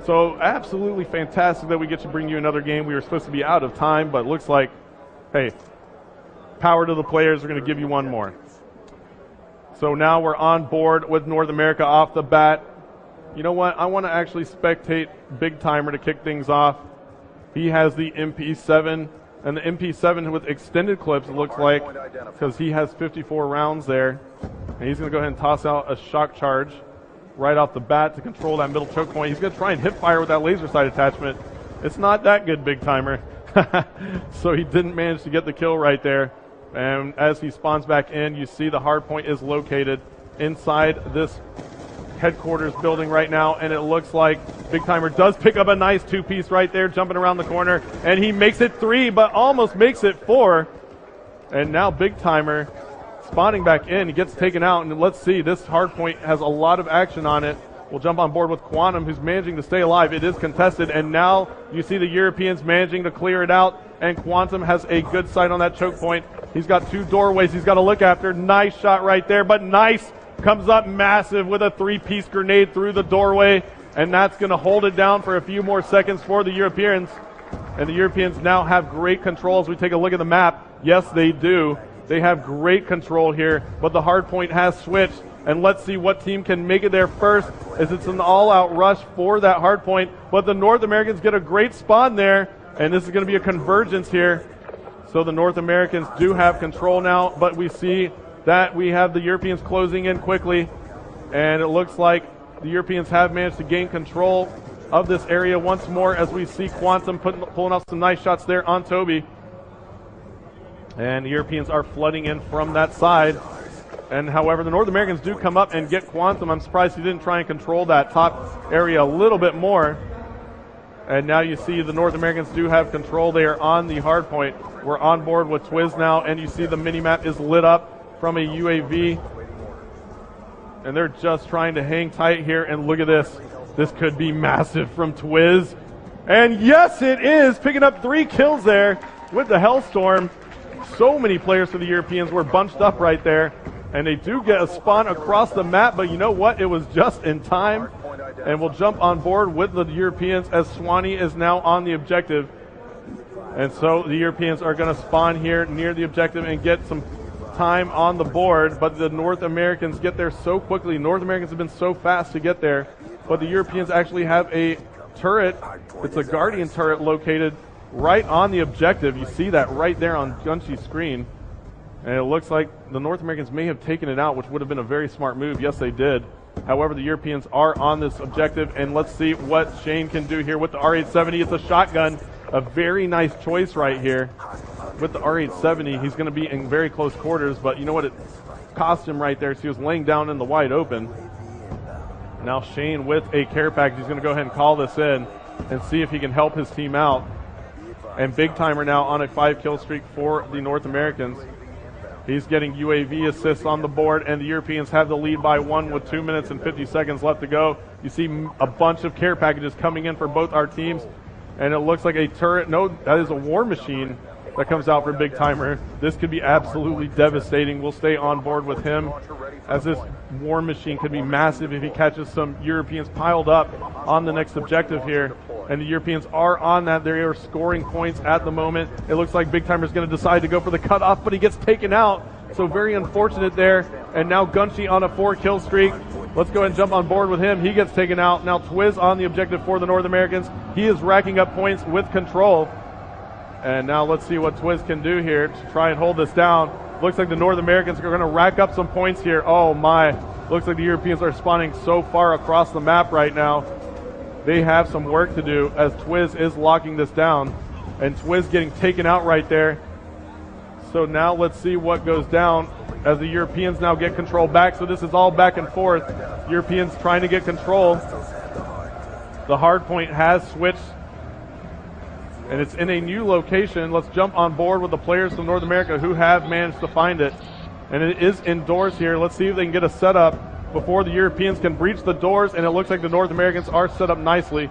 So absolutely fantastic that we get to bring you another game. We were supposed to be out of time, but it looks like, hey, power to the players. We're going to give you one more. So now we're on board with North America off the bat. You know what? I want to actually spectate Big Timer to kick things off. He has the MP7, and the MP7 with extended clips, it looks like, because he has 54 rounds there. And he's going to go ahead and toss out a shock charge right off the bat to control that middle choke point. He's going to try and hip fire with that laser sight attachment. It's not that good, Big Timer. So he didn't manage to get the kill right there. And as he spawns back in, you see the hardpoint is located inside this headquarters building right now, and it looks like Big Timer does pick up a nice two-piece right there, jumping around the corner, and he makes it 3, but almost makes it 4. And now Big Timer spawning back in, he gets taken out, and let's see, this hardpoint has a lot of action on it. We'll jump on board with Quantum, who's managing to stay alive. It is contested, and now you see the Europeans managing to clear it out, and Quantum has a good sight on that choke point. He's got 2 doorways he's got to look after. Nice shot right there, but nice comes up massive with a 3-piece grenade through the doorway, and that's going to hold it down for a few more seconds for the Europeans. And the Europeans now have great control as we take a look at the map. Yes, they do. They have great control here, but the hard point has switched, and let's see what team can make it there first, as it's an all-out rush for that hard point. But the North Americans get a great spawn there, and this is going to be a convergence here. So the North Americans do have control now, but we see that we have the Europeans closing in quickly, and it looks like the Europeans have managed to gain control of this area once more, as we see Quantum pulling off some nice shots there on Toby. And the Europeans are flooding in from that side. And however, the North Americans do come up and get Quantum. I'm surprised he didn't try and control that top area a little bit more. And now you see the North Americans do have control there on the hard point. We're on board with Twiz now, and you see the mini-map is lit up from a UAV. And they're just trying to hang tight here, and look at this. This could be massive from Twiz. And yes, it is, picking up 3 kills there with the Hellstorm. So many players for the Europeans were bunched up right there, and they do get a spawn across the map, but you know what? It was just in time, and we'll jump on board with the Europeans as Swanee is now on the objective. And so the Europeans are going to spawn here near the objective and get some time on the board, but the North Americans get there so quickly. North Americans have been so fast to get there, but the Europeans actually have a turret. It's a Guardian turret located right on the objective. You see that right there on Gunshy's screen. And it looks like the North Americans may have taken it out, which would have been a very smart move. Yes, they did. However, the Europeans are on this objective, and let's see what Shane can do here with the R870. It's a shotgun. A very nice choice right here. With the R870, he's going to be in very close quarters, but you know what? It cost him right there, so he was laying down in the wide open. Now Shane with a care package. He's going to go ahead and call this in and see if he can help his team out. And Big Timer now on a 5-kill streak for the North Americans. He's getting UAV assists on the board, and the Europeans have the lead by 1 with 2 minutes and 50 seconds left to go. You see a bunch of care packages coming in for both our teams, and it looks like a turret. No, that is a war machine that comes out for Big Timer. This could be absolutely devastating. We'll stay on board with him, as this war machine could be massive if he catches some Europeans piled up on the next objective here. And the Europeans are on that. They are scoring points at the moment. It looks like Big Timer's going to decide to go for the cutoff, but he gets taken out. So very unfortunate there. And now Gunshy on a 4-kill streak. Let's go ahead and jump on board with him. He gets taken out. Now Twiz on the objective for the North Americans. He is racking up points with control. And now let's see what Twiz can do here to try and hold this down. Looks like the North Americans are going to rack up some points here. Oh my. Looks like the Europeans are spawning so far across the map right now. They have some work to do as Twiz is locking this down. And Twiz getting taken out right there. So now let's see what goes down as the Europeans now get control back. So this is all back and forth. Europeans trying to get control. The hard point has switched, and it's in a new location. Let's jump on board with the players from North America who have managed to find it. And it is indoors here. Let's see if they can get a setup before the Europeans can breach the doors, and it looks like the North Americans are set up nicely.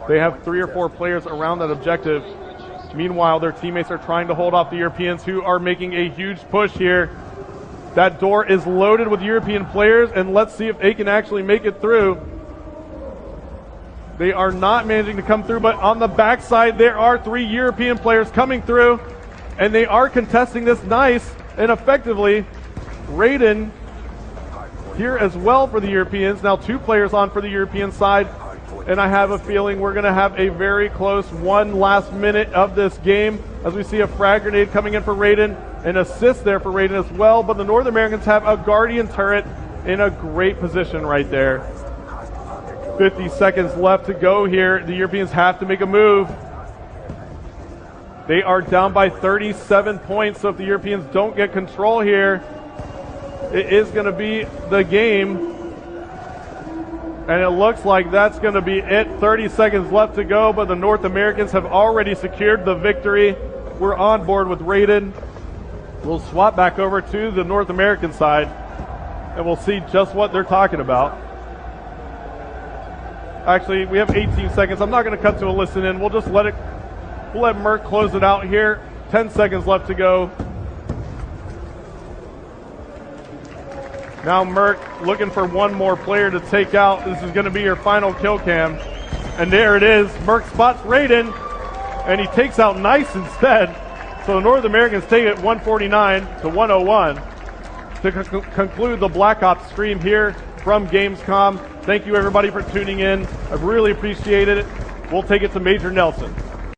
They have 3 or 4 players around that objective. Meanwhile, their teammates are trying to hold off the Europeans, who are making a huge push here. That door is loaded with European players, and let's see if they can actually make it through. They are not managing to come through, but on the backside, there are 3 European players coming through, and they are contesting this nice and effectively. Raiden here as well for the Europeans. Now 2 players on for the European side, and I have a feeling we're going to have a very close one last minute of this game as we see a frag grenade coming in for Raiden, an assist there for Raiden as well, but the North Americans have a Guardian turret in a great position right there. 50 seconds left to go here. The Europeans have to make a move. They are down by 37 points, so if the Europeans don't get control here, it is going to be the game. And it looks like that's going to be it. 30 seconds left to go, but the North Americans have already secured the victory. We're on board with Raiden. We'll swap back over to the North American side, and we'll see just what they're talking about. Actually, we have 18 seconds. I'm not going to cut to a listen in. We'll just let Merc close it out here. 10 seconds left to go. Now Merc looking for one more player to take out. This is going to be your final kill cam. And there it is. Merc spots Raiden, and he takes out Nice instead. So the North Americans take it 149 to 101 to conclude the Black Ops stream here from Gamescom. Thank you everybody for tuning in. I really appreciate it. We'll take it to Major Nelson.